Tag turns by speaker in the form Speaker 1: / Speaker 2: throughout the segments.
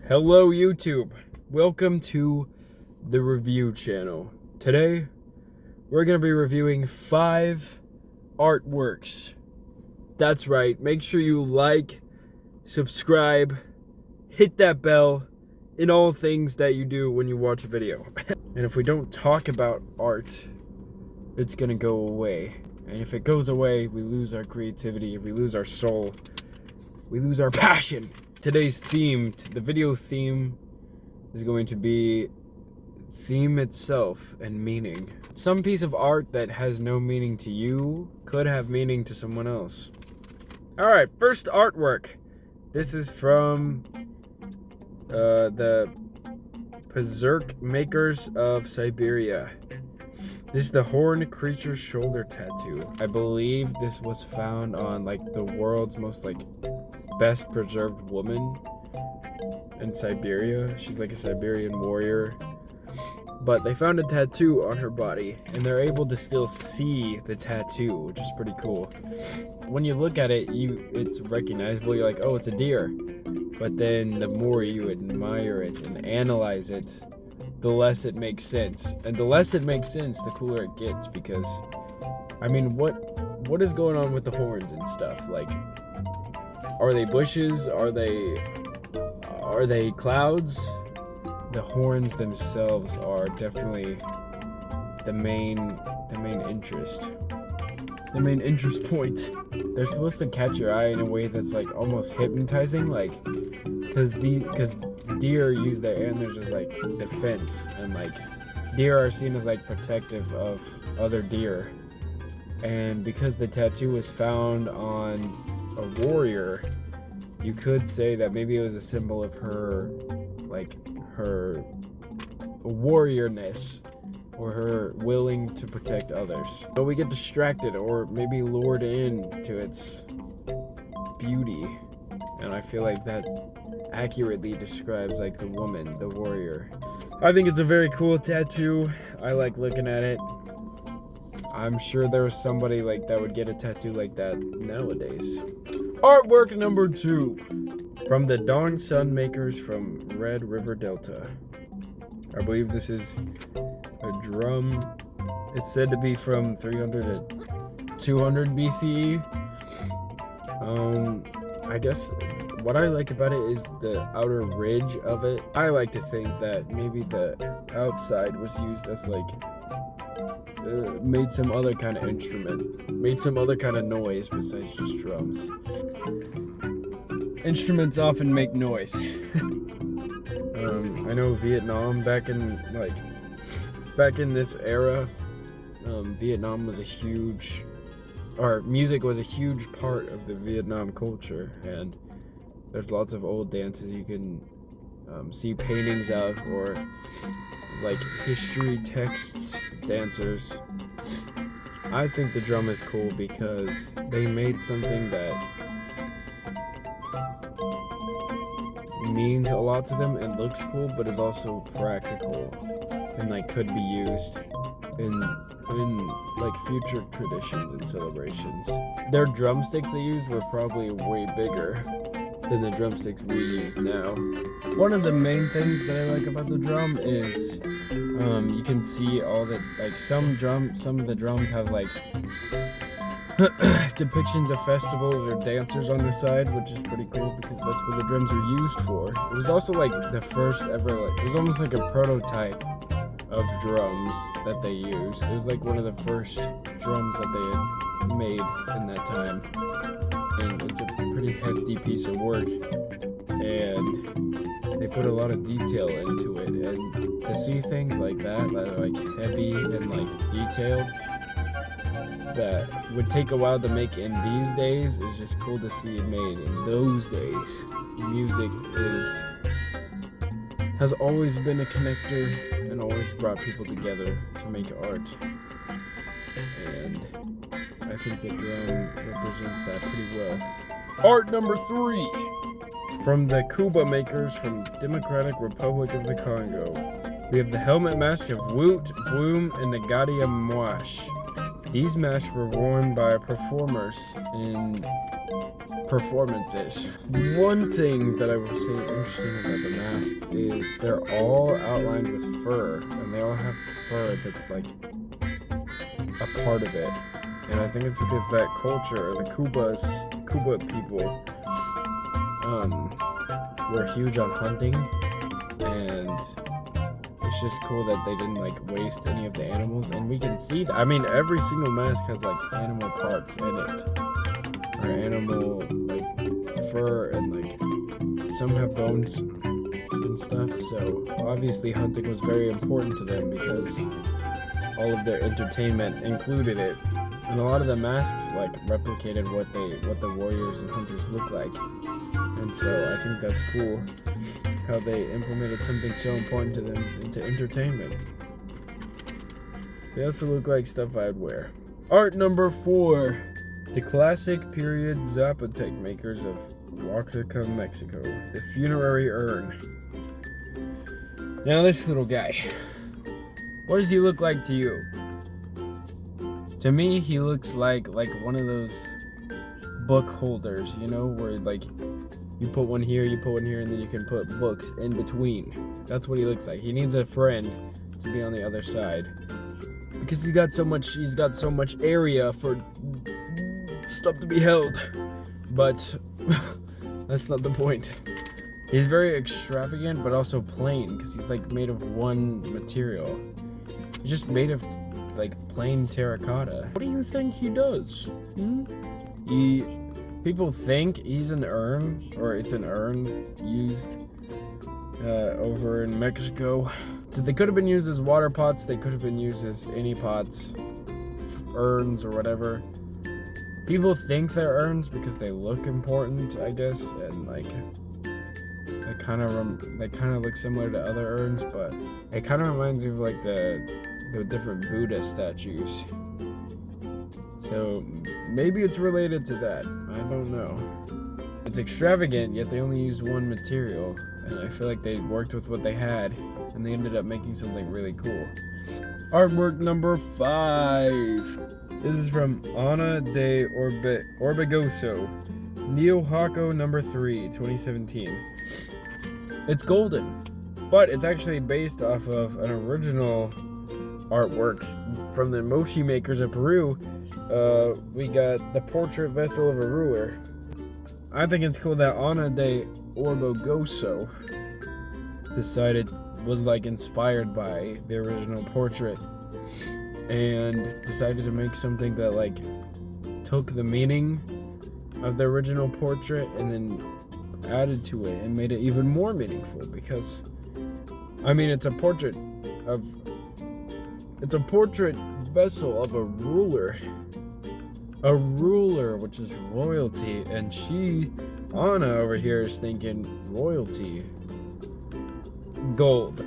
Speaker 1: Hello YouTube, welcome to the review channel. Today we're going to be reviewing 5 artworks. That's right, make sure you like, subscribe, hit that bell in all things that you do when you watch a video. And if we don't talk about art, it's going to go away. And if it goes away, we lose our creativity, if we lose our soul, we lose our passion. Today's theme, the video theme, is going to be theme itself and meaning. Some piece of art that has no meaning to you could have meaning to someone else. Alright, first artwork. This is from the Berkes makers of Siberia. This is the horned creature shoulder tattoo. I believe this was found on like the world's most best preserved woman in Siberia. She's like a Siberian warrior, but they found a tattoo on her body and they're able to still see the tattoo, which is pretty cool. When you look at it, it's recognizable. You're like, oh, it's a deer. But then the more you admire it and analyze it, the less it makes sense. And the less it makes sense, the cooler it gets, because I mean, what is going on with the horns and stuff? Like, are they bushes? Are they clouds? The horns themselves are definitely the main interest. The main interest point. They're supposed to catch your eye in a way that's like almost hypnotizing, like because deer use their antlers as like defense, and like deer are seen as like protective of other deer. And because the tattoo was found on a warrior, you could say that maybe it was a symbol of her, like her warriorness, or her willing to protect others. But we get distracted or maybe lured in to its beauty, and I feel like that accurately describes like the woman, the warrior. I think it's a very cool tattoo. I like looking at it. I'm sure there was somebody like that would get a tattoo like that nowadays. Artwork number 2 from the Dawn Sun makers from Red River Delta. I believe this is a drum. It's said to be from 300 to 200 BCE. I guess what I like about it is the outer ridge of it. I like to think that maybe the outside was used as like made some other kind of instrument, made some other kind of noise besides just drums. Instruments often make noise. I know Vietnam back in this era, Vietnam was music was a huge part of the Vietnam culture, and there's lots of old dances you can see paintings of, or like history texts, dancers. I think the drum is cool because they made something that means a lot to them and looks cool, but is also practical and like could be used in like future traditions and celebrations. Their drumsticks they used were probably way bigger than the drumsticks we use now. One of the main things that I like about the drum is you can see all the some of the drums have like depictions of festivals or dancers on the side, which is pretty cool because that's what the drums are used for. It was also like the first ever, it was almost like a prototype of drums that they used. It was like one of the first drums that they had made in that time. And it's a pretty hefty piece of work, and they put a lot of detail into it, and to see things like that are like heavy and like detailed, that would take a while to make in these days, is just cool to see it made in those days. Music has always been a connector and always brought people together to make art, and I think the drum represents that pretty well. Art number 3 from the Kuba makers from Democratic Republic of the Congo. We have the helmet mask of Woot, Bloom, and the Gadia Moche. These masks were worn by performers in performances. One thing that I would say interesting about the masks is they're all outlined with fur, and they all have fur that's like a part of it. And I think it's because that culture, the Kuba people, were huge on hunting, and it's just cool that they didn't like waste any of the animals. And we can see that. I mean, every single mask has like animal parts in it, or animal like fur, and like some have bones and stuff. So obviously hunting was very important to them because all of their entertainment included it. And a lot of the masks like replicated what the warriors and hunters look like. And so I think that's cool how they implemented something so important to them into entertainment. They also look like stuff I'd wear. Art number 4. The classic period Zapotec makers of Oaxaca, Mexico. The funerary urn. Now this little guy. What does he look like to you? To me, he looks like one of those book holders, you know, where like you put one here, and then you can put books in between. That's what he looks like. He needs a friend to be on the other side because he's got so much area for stuff to be held. But that's not the point. He's very extravagant, but also plain because he's like made of one material. He's just made of like plain terracotta. What do you think he does? People think he's an urn, or it's an urn used over in Mexico. So they could have been used as water pots, they could have been used as any pots, urns or whatever. People think they're urns because they look important, I guess, and like they kind of look similar to other urns, but it kind of reminds me of like the different Buddha statues. So maybe it's related to that. I don't know. It's extravagant, yet they only used one material, and I feel like they worked with what they had, and they ended up making something really cool. Artwork number 5. This is from Ana de Orbegoso, Neo Hako number 3, 2017. It's golden, but it's actually based off of an original artwork from the Moche makers of Peru. We got the portrait vessel of a ruler. I think it's cool that Ana de Orbegoso was like inspired by the original portrait and decided to make something that like took the meaning of the original portrait and then added to it and made it even more meaningful, because I mean it's a portrait vessel of a ruler, which is royalty, and Anna over here is thinking royalty, gold.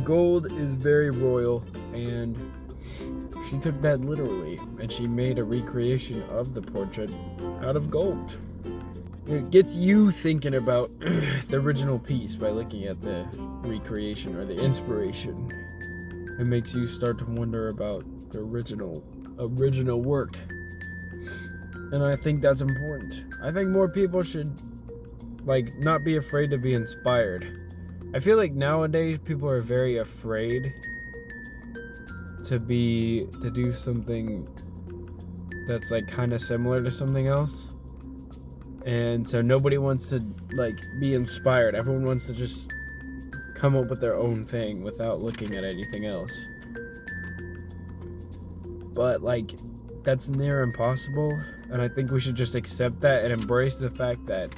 Speaker 1: Gold is very royal, and she took that literally, and she made a recreation of the portrait out of gold. It gets you thinking about the original piece by looking at the recreation or the inspiration. It makes you start to wonder about the original work. And I think that's important. I think more people should like not be afraid to be inspired. I feel like nowadays people are very afraid to do something that's like kind of similar to something else. And so nobody wants to like be inspired. Everyone wants to just come up with their own thing without looking at anything else. But like that's near impossible, and I think we should just accept that and embrace the fact that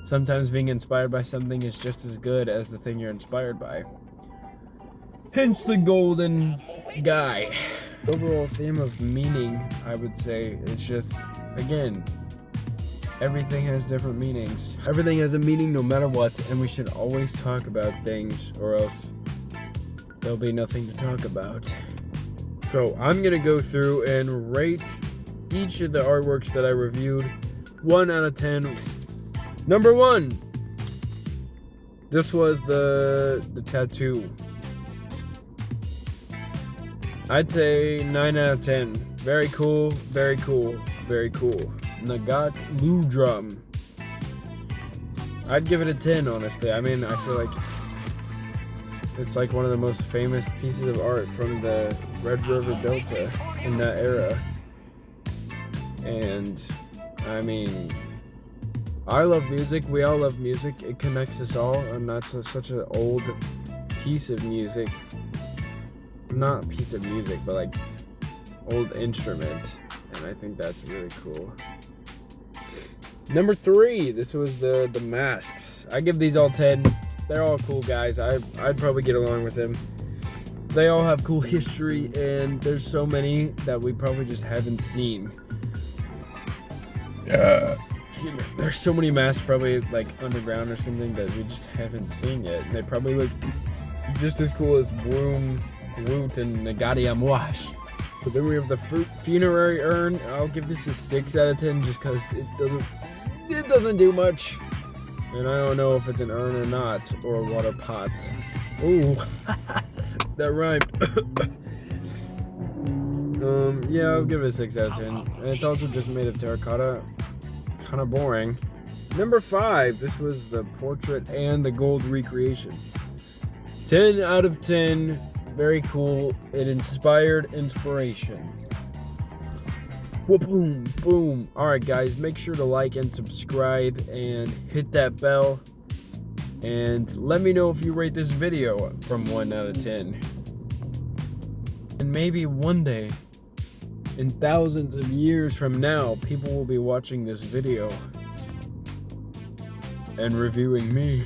Speaker 1: sometimes being inspired by something is just as good as the thing you're inspired by. Hence the golden guy. Overall theme of meaning, I would say, is just, again, everything has different meanings. Everything has a meaning no matter what, and we should always talk about things, or else there'll be nothing to talk about. So I'm gonna go through and rate each of the artworks that I reviewed 1 out of 10. Number 1, this was the tattoo. I'd say 9 out of 10. Very cool, very cool, very cool. Nagak Lu drum. I'd give it a 10, honestly. I mean, I feel like it's like one of the most famous pieces of art from the Red River Delta in that era. And I mean, I love music. We all love music. It connects us all, and that's such an old piece of music. Not piece of music, but like old instrument. And I think that's really cool. Number 3, this was the masks. I give these all 10. They're all cool guys. I'd probably get along with them. They all have cool history, and there's so many that we probably just haven't seen. There's so many masks probably like underground or something that we just haven't seen yet. And they probably look just as cool as Bloom, Woot, and Nagati Amwash. But then we have the funerary urn. I'll give this a 6 out of 10 just because it doesn't do much. And I don't know if it's an urn or not, or a water pot. Ooh, that rhymed. Yeah, I'll give it a 6 out of 10. And it's also just made of terracotta. Kind of boring. Number 5, this was the portrait and the gold recreation. 10 out of 10. Very cool. It inspired inspiration. Boom, boom. Alright guys, make sure to like and subscribe and hit that bell. And let me know if you rate this video from 1 out of 10. And maybe one day, in thousands of years from now, people will be watching this video and reviewing me.